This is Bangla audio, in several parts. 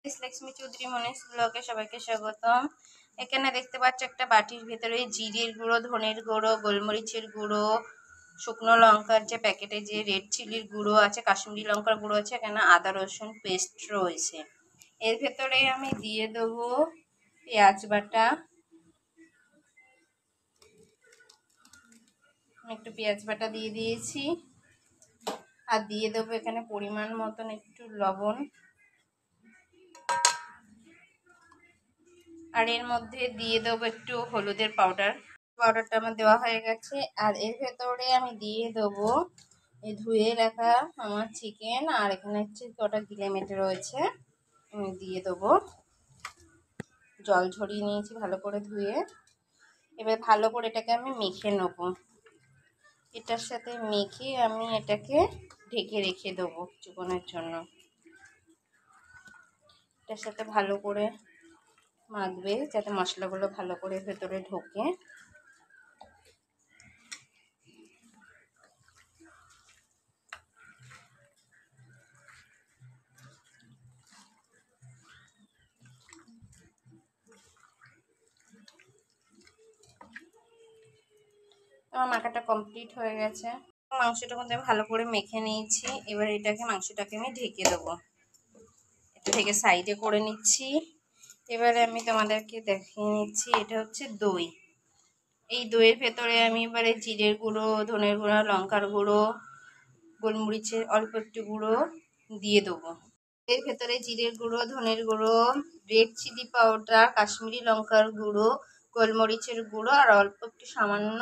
লক্ষ্মী চৌধুরী মনীষ ব্লগে সবাইকে স্বাগতম। এখানে দেখতে পাচ্ছ একটা বাটির ভেতরে জিরের গুঁড়ো, ধনের গুঁড়ো, গোলমরিচের গুঁড়ো, শুকনো লঙ্কার যে প্যাকেটে যে রেড চিলির গুঁড়ো আছে, কাশ্মীরি লঙ্কার গুঁড়ো আছে, এখানে আদা রসুন পেস্ট রয়েছে। এর ভেতরে আমি দিয়ে দেবো পেঁয়াজ বাটা, একটু পেঁয়াজ বাটা দিয়ে দিয়েছি, আর দিয়ে দেবো এখানে পরিমাণ মতন একটু লবণ, আর এর মধ্যে দিয়ে দেবো একটু হলুদের পাউডারটা আমার দেওয়া হয়ে গেছে। আর এর ভেতরে আমি দিয়ে দেবো এই ধুয়ে রাখা আমার চিকেন, আর এখানে হচ্ছে কটা গিলে মেটে রয়েছে, আমি দিয়ে দেবো। জল ঝরিয়ে নিয়েছি ভালো করে ধুয়ে। এবার ভালো করে এটাকে আমি মেখে নেব। এটার সাথে মেখে আমি এটাকে ঢেকে রেখে দেবো কিছুক্ষণের জন্য। এটার সাথে ভালো করে মাখবে যাতে মশলাগুলো ভালো করে ভেতরে ঢোকে। আমার মাখাটা কমপ্লিট হয়ে গেছে। মাংসটার মধ্যে ভালো করে মেখে নিয়েছি। এবার মাংসটাকে আমি ঢেকে দেবো। এটা থেকে সাইডে করে নিচ্ছি। এবারে আমি তোমাদেরকে দেখিয়ে নিচ্ছি, এটা হচ্ছে দই। এই দইয়ের ভেতরে আমি এবারে জিরের গুঁড়ো, ধনের গুঁড়ো, লঙ্কার গুঁড়ো, গোলমরিচের অল্প একটু গুঁড়ো দিয়ে দেবো। এর ভেতরে জিরের গুঁড়ো, ধনের গুঁড়ো, রেড চিলি পাউডার, কাশ্মীরি লঙ্কার গুঁড়ো, গোলমরিচের গুঁড়ো আর অল্প একটু সামান্য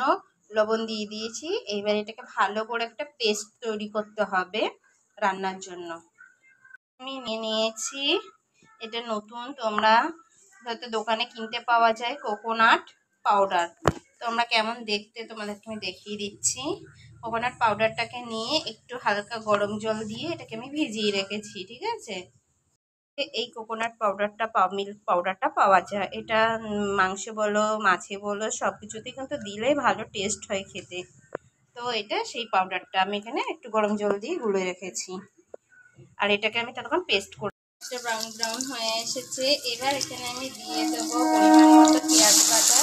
লবণ দিয়ে দিয়েছি। এইবার এটাকে ভালো করে একটা পেস্ট তৈরি করতে হবে রান্নার জন্য। আমি নিয়ে নিয়েছি, এটা নতুন, তোমরা হয়তো দোকানে কিনতে পাওয়া যায় কোকোনাট পাউডার। তোমরা কেমন দেখতে তোমাদেরকে আমি দেখিয়ে দিচ্ছি। কোকোনাট পাউডারটাকে নিয়ে একটু হালকা গরম জল দিয়ে এটাকে আমি ভিজিয়ে রেখেছি, ঠিক আছে। এই কোকোনাট মিল্ক পাউডারটা পাওয়া যায়। এটা মাংসে বলো, মাছে বলো, সব কিছুতেই কিন্তু দিলে ভালো টেস্ট হয় খেতে। তো এটা সেই পাউডারটা আমি এখানে একটু গরম জল দিয়ে গুলে রেখেছি। আর এটাকে আমি তখন পেস্ট করে ব্রাউন ব্রাউন হয়ে এসেছে। এবার এখানে আমি দিয়ে দেবো পরিমাণ মতো পেঁয়াজ বাটা,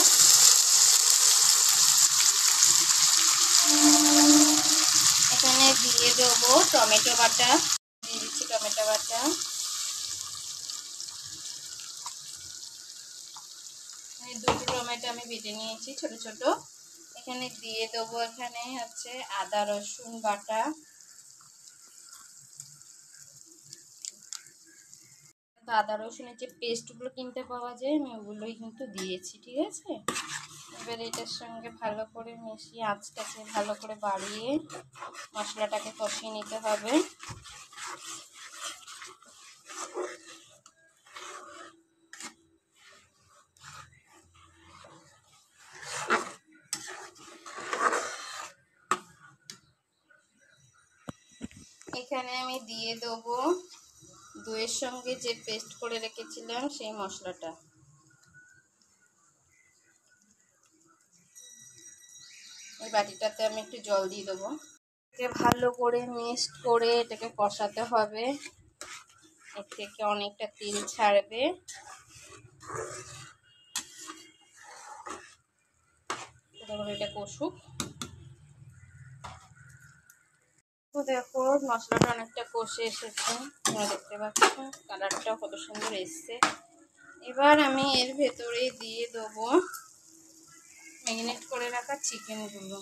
এখানে দিয়ে দেবো টমেটো বাটা, দিয়ে দিচ্ছি টমেটো বাটা, দুটো টমেটো আমি বেটে নিয়েছি ছোট ছোট। এখানে দিয়ে দেবো এখানে হচ্ছে আদা রসুন বাটা, আদা রসুনের যে পেস্টগুলো কিনতে পাওয়া যায় আমি ওগুলোই কিন্তু দিয়েছি, ঠিক আছে। এবার এটার সঙ্গে ভালো করে মিশিয়ে আঁচটাকে ভালো করে বাড়িয়ে মশলাটাকে কষিয়ে নিতে হবে। এখানে আমি দিয়ে দেবো দইয়ের সঙ্গে যে পেস্ট করে রেখেছিলাম সেই মশলাটা। এই বাটিটাতে আমি একটু জল দিয়ে দেবো। এটাকে ভালো করে মিক্সড করে এটাকে কষাতে হবে। এর থেকে অনেকটা তেল ছাড়বে। এটা কষুক। তো দেখো মশলাটা অনেকটা কষে এসেছে, তোমরা দেখতে পাচ্ছ কালারটাও কত সুন্দর এসছে। এবার আমি এর ভেতরে দিয়ে দেবো ম্যারিনেট করে রাখা চিকেনগুলো।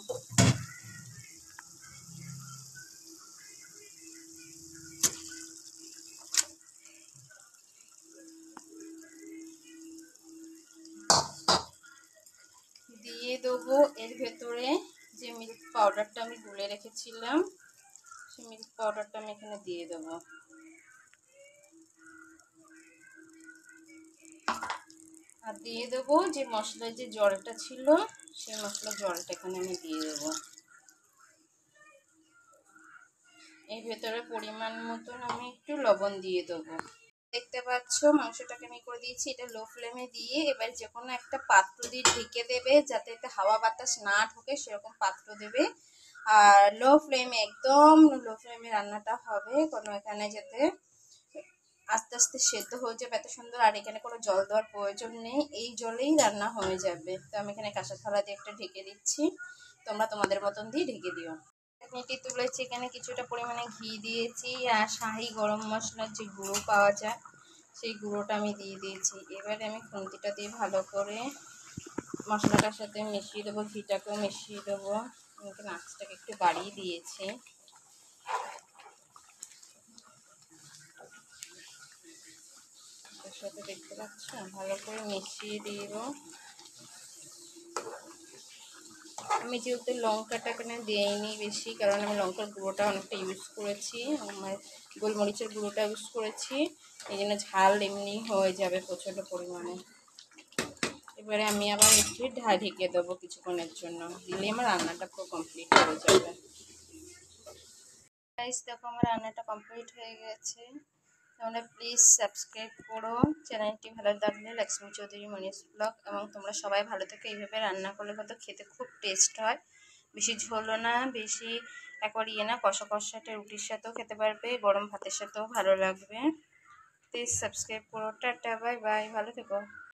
দিয়ে দেবো এর ভেতরে যে মিল্ক পাউডারটা আমি গুলে রেখেছিলাম সেই মিল্ক পাউডারটা আমি এখানে দিয়ে দেবো। আর দিয়ে দেবো যে মশলার যে জলটা ছিল সেই মশলার জলটা এখানে আমি দিয়ে দেবো। এর ভেতরে পরিমাণ মতন আমি একটু লবণ দিয়ে দেবো। দেখতে পাচ্ছ মাংসটাকে আমি করে দিয়েছি, এটা লো ফ্লেমে দিয়ে এবার যে কোনো একটা পাত্র দিয়ে ঢেকে দেবে যাতে এতে হাওয়া বাতাস না ঢোকে, সেরকম পাত্র দেবে। আর লো ফ্লেমে, একদম লো ফ্লেমে রান্নাটা হবে, কোনো এখানে যাতে আস্তে আস্তে সেদ্ধ হয়ে যাবে এত সুন্দর। আর এখানে কোনো জল দেওয়ার প্রয়োজন নেই, এই জলেই রান্না হয়ে যাবে। তো আমি এখানে কাঁসার থালা দিয়ে একটা ঢেকে দিচ্ছি, তোমরা তোমাদের মতন দিয়ে ঢেকে দিও। চাটনিটি তুলেছি, এখানে কিছুটা পরিমাণে ঘি দিয়েছি আর শাহি গরম মশলার যে গুঁড়ো পাওয়া যায় সেই গুঁড়োটা আমি দিয়ে দিয়েছি। এবারে আমি খুন্তিটা দিয়ে ভালো করে মশলাটার সাথে মিশিয়ে দেবো, ঘিটাকেও মিশিয়ে দেবো। আমি এখানে আঁচটাকে একটু বাড়িয়ে দিয়েছি। এর সাথে দেখতে পাচ্ছ ভালো করে মিশিয়ে দিব। আমি যেহেতু লঙ্কাটা এখানে দিইনি বেশি, কারণ আমি লঙ্কার গুঁড়োটা অনেকটা ইউজ করেছি, আমার গোলমরিচের গুঁড়োটা ইউজ করেছি, এই জন্য ঝাল এমনি হয়ে যাবে প্রচণ্ড পরিমাণে। এবারে আমি আবার একটু ঢেকে দেবো কিছুক্ষণের জন্য, দিলে আমার রান্নাটা পুরো কমপ্লিট হয়ে যাবে। গাইস দেখো আমার রান্নাটা কমপ্লিট হয়ে গেছে। তোমরা প্লিজ সাবস্ক্রাইব করো চ্যানেলটি, ভালো লাগলে লক্ষ্মী চৌধুরী মনীষ ব্লগ। এবং তোমরা সবাই ভালো থেকো। এইভাবে রান্না করলে কত খেতে খুব টেস্ট হয়, বেশি ঝোলও না, বেশি একবার না, কষা কষাটা রুটির সাথেও খেতে পারবে, গরম ভাতের সাথেও ভালো লাগবে। প্লিজ সাবস্ক্রাইব করো। টাটা, বাই বাই, ভালো থেকো।